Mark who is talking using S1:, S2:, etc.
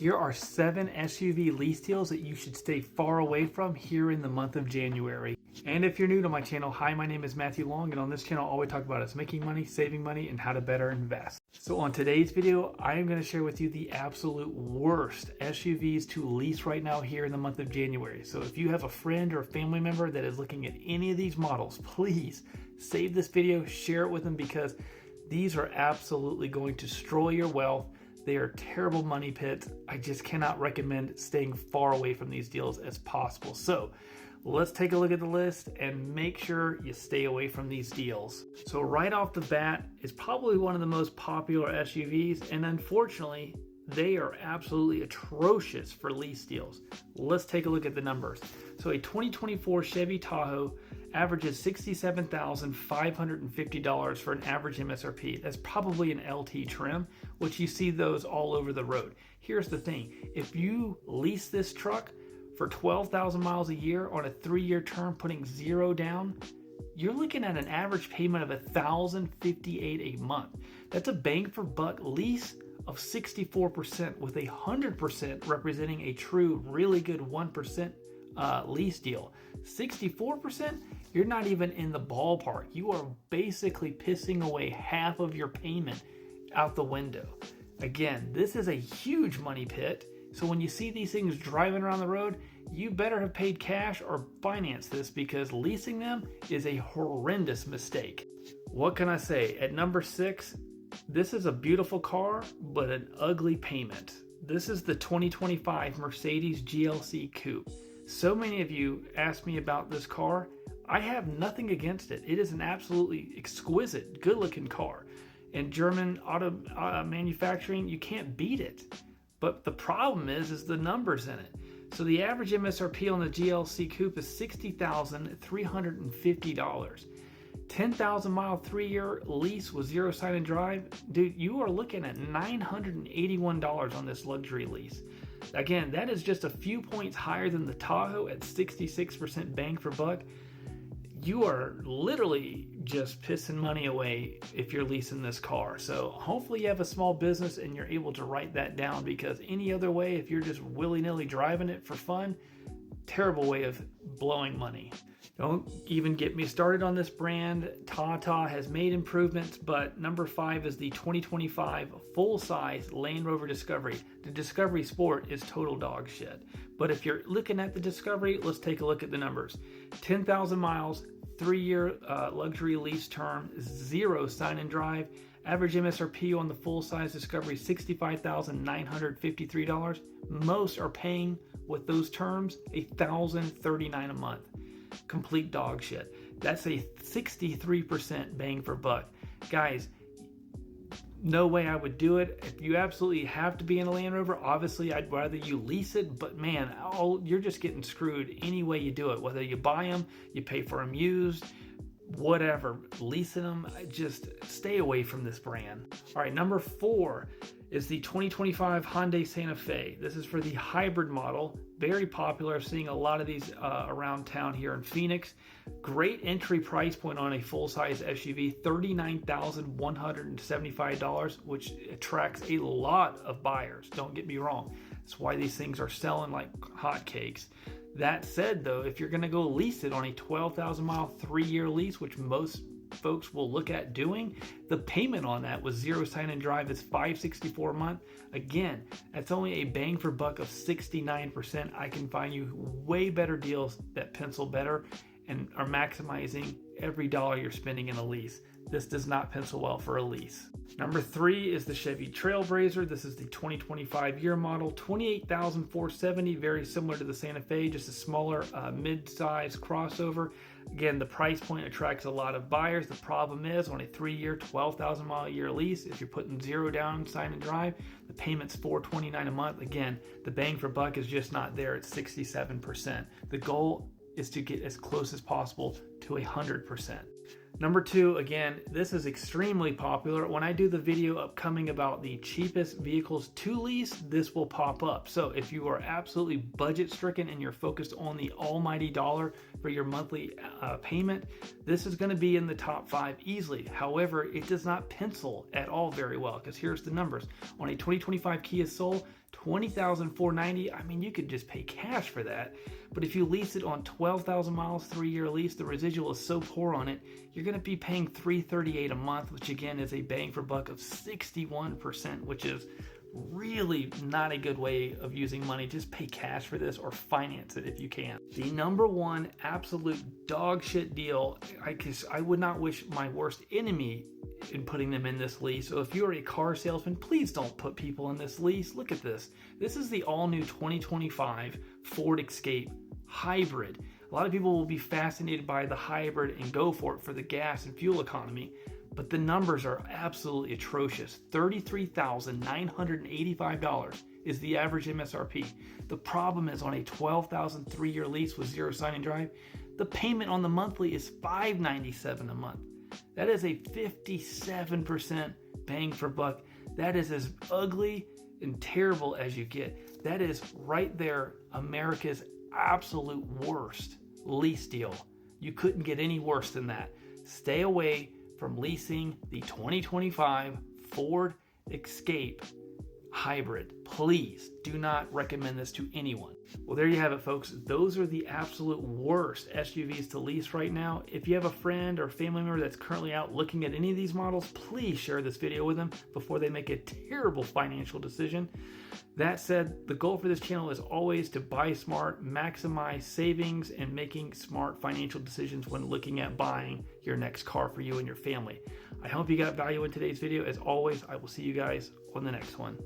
S1: Here are 7 SUV lease deals that you should stay far away from here in the month of January. And if you're new to my channel, hi, my name is Matthew Long, and on this channel all we talk about is making money, saving money, and how to better invest. So on today's video, I am going to share with you the absolute worst SUVs to lease right now here in the month of January. So if you have a friend or a family member that is looking at any of these models, please save this video, share it with them, because these are absolutely going to destroy your wealth. They are terrible money pits. I just cannot recommend staying far away from these deals as possible. So let's take a look at the list and make sure you stay away from these deals. So right off the bat, it's probably one of the most popular SUVs, and unfortunately, they are absolutely atrocious for lease deals. Let's take a look at the numbers. So a 2024 Chevy Tahoe averages $67,550 for an average MSRP. That's probably an LT trim, which you see those all over the road. Here's the thing. If you lease this truck for 12,000 miles a year on a 3-year term, putting zero down, you're looking at an average payment of $1,058 a month. That's a bang for buck lease of 64%, with 100% representing a true, really good 1% lease deal. 64%, you're not even in the ballpark. You are basically pissing away half of your payment out the window. Again, this is a huge money pit. So when you see these things driving around the road, you better have paid cash or finance this, because leasing them is a horrendous mistake. What can I say? At number 6, this is a beautiful car, but an ugly payment. This is the 2025 Mercedes GLC Coupe. So many of you asked me about this car. I have nothing against it. It is an absolutely exquisite, good-looking car. In German auto manufacturing, you can't beat it. But the problem is the numbers in it. So the average MSRP on the GLC Coupe is $60,350. 10,000 mile 3-year lease with zero sign and drive. Dude, you are looking at $981 on this luxury lease. Again, that is just a few points higher than the Tahoe at 66% bang for buck. You are literally just pissing money away if you're leasing this car. So hopefully you have a small business and you're able to write that down, because any other way, if you're just willy-nilly driving it for fun, terrible way of blowing money. Don't even get me started on this brand. Tata has made improvements, but number 5 is the 2025 full-size Land Rover Discovery. The Discovery Sport is total dog shit. But if you're looking at the Discovery, let's take a look at the numbers. 10,000 miles, 3-year luxury lease term, zero sign and drive. Average MSRP on the full-size Discovery, $65,953. Most are paying, with those terms, $1,039 a month. Complete dog shit. That's a 63% bang for buck. Guys, no way I would do it. If you absolutely have to be in a Land Rover, obviously I'd rather you lease it, but man, you're just getting screwed any way you do it. Whether you buy them, you pay for them used, whatever, leasing them, just stay away from this brand. All right, number 4 is the 2025 Hyundai Santa Fe. This is for the hybrid model. Very popular. Seeing a lot of these around town here in Phoenix. Great entry price point on a full-size SUV, $39,175, which attracts a lot of buyers. Don't get me wrong. That's why these things are selling like hotcakes. That said, though, if you're going to go lease it on a 12,000 mile 3-year lease, which most folks will look at doing, the payment on that with zero sign and drive is $564 a month. Again, that's only a bang for buck of 69%. I can find you way better deals that pencil better and are maximizing every dollar you're spending in a lease. This does not pencil well for a lease. Number 3 is the Chevy Trailblazer. This is the 2025 year model, $28,470, very similar to the Santa Fe, just a smaller mid-size crossover. Again, the price point attracts a lot of buyers. The problem is, on a 3-year, 12,000 mile a year lease, if you're putting zero down, sign and drive, the payment's $429 a month. Again, the bang for buck is just not there at 67%. The goal is to get as close as possible to 100%. Number 2, again, this is extremely popular. When I do the video upcoming about the cheapest vehicles to lease, this will pop up. So if you are absolutely budget stricken and you're focused on the almighty dollar for your monthly payment, this is going to be in the top 5 easily. However, it does not pencil at all very well, because here's the numbers. On a 2025 Kia Soul, $20,490. I mean, you could just pay cash for that. But if you lease it on 12,000 miles, 3-year lease, the residual is so poor on it, you're going to be paying $338 a month, which again is a bang for buck of 61%, which is really not a good way of using money. Just pay cash for this or finance it if you can. The number one absolute dog shit deal, I would not wish my worst enemy in putting them in this lease. So if you're a car salesman, please don't put people in this lease. Look at this. This is the all new 2025 Ford Escape Hybrid. A lot of people will be fascinated by the hybrid and go for it for the gas and fuel economy. But the numbers are absolutely atrocious. $33,985 is the average MSRP. The problem is on a 12,000 3-year lease with 0 sign and drive, the payment on the monthly is $597 a month. That is a 57% bang for buck. That is as ugly and terrible as you get. That is right there America's absolute worst lease deal. You couldn't get any worse than that. Stay away from leasing the 2025 Ford Escape Hybrid. Please do not recommend this to anyone. Well, there you have it, folks. Those are the absolute worst SUVs to lease right now. If you have a friend or family member that's currently out looking at any of these models, please share this video with them before they make a terrible financial decision. That said, the goal for this channel is always to buy smart, maximize savings, and making smart financial decisions when looking at buying your next car for you and your family. I hope you got value in today's video. As always, I will see you guys on the next one.